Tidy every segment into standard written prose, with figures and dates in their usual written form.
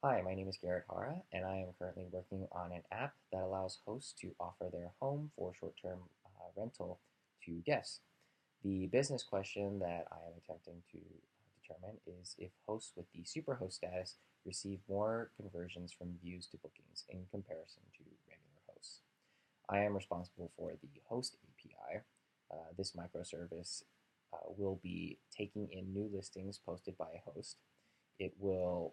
Hi, my name is Garrett Hara, and I am currently working on an app that allows hosts to offer their home for short-term rental to guests. The business question that I am attempting to determine is if hosts with the superhost status receive more conversions from views to bookings in comparison to regular hosts. I am responsible for the host API. This microservice will be taking in new listings posted by a host. It will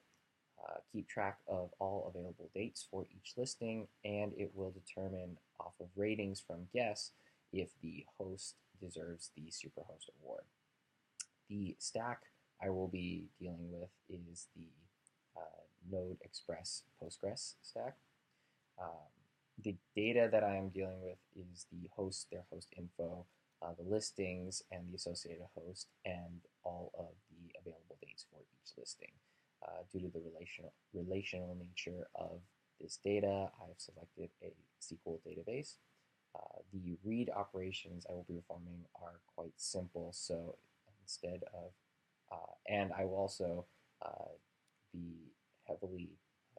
keep track of all available dates for each listing, and it will determine off of ratings from guests if the host deserves the Superhost award. The stack I will be dealing with is the Node Express Postgres stack. The data that I am dealing with is the host, their host info, the listings, and the associated host, and all of the available dates for each listing. Due to the relational nature of this data, I have selected a SQL database. The read operations I will be performing are quite simple, so instead of, and I will also be heavily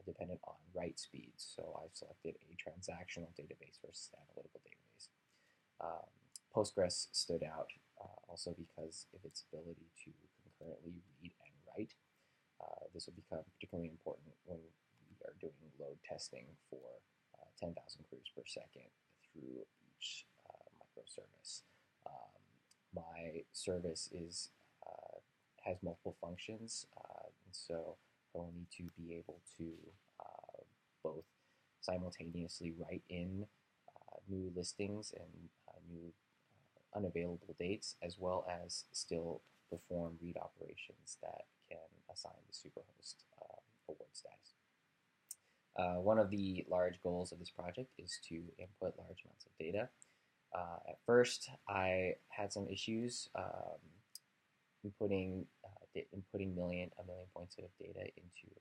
dependent on write speeds, so I've selected a transactional database versus an analytical database. Postgres stood out also because of its ability to concurrently read and write. This will become particularly important when we are doing load testing for 10,000 queries per second through each microservice. My service has multiple functions, and so I will need to be able to both simultaneously write in new listings and new unavailable dates, as well as still perform read operations that can assign the superhost award status. One of the large goals of this project is to input large amounts of data. At first, I had some issues inputting a million points of data into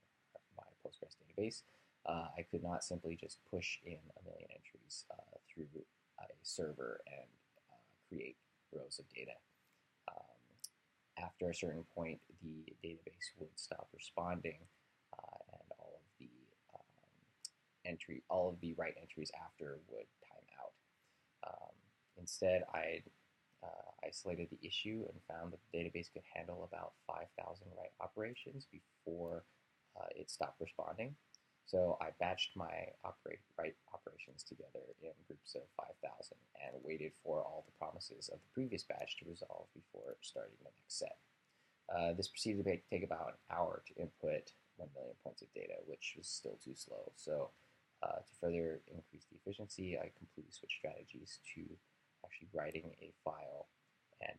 my Postgres database. I could not simply just push in a million entries through a server and create rows of data. After a certain point, the database would stop responding, and all of the write entries after would time out. Instead, I isolated the issue and found that the database could handle about 5,000 write operations before it stopped responding. So I batched my write operations together in groups of 5,000 and waited for all the promises of the previous batch to resolve before starting the next set. This proceeded to take about an hour to input 1 million points of data, which was still too slow. So to further increase the efficiency, I completely switched strategies to actually writing a file and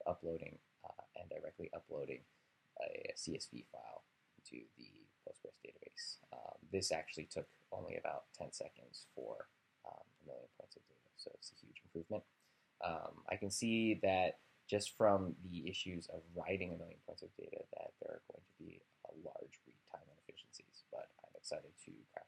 directly uploading a CSV file to the Postgres database. This actually took only about 10 seconds for 1 million points of data, so it's a huge improvement. I can see that just from the issues of writing 1 million points of data that there are going to be a large read time inefficiencies, but I'm excited to crack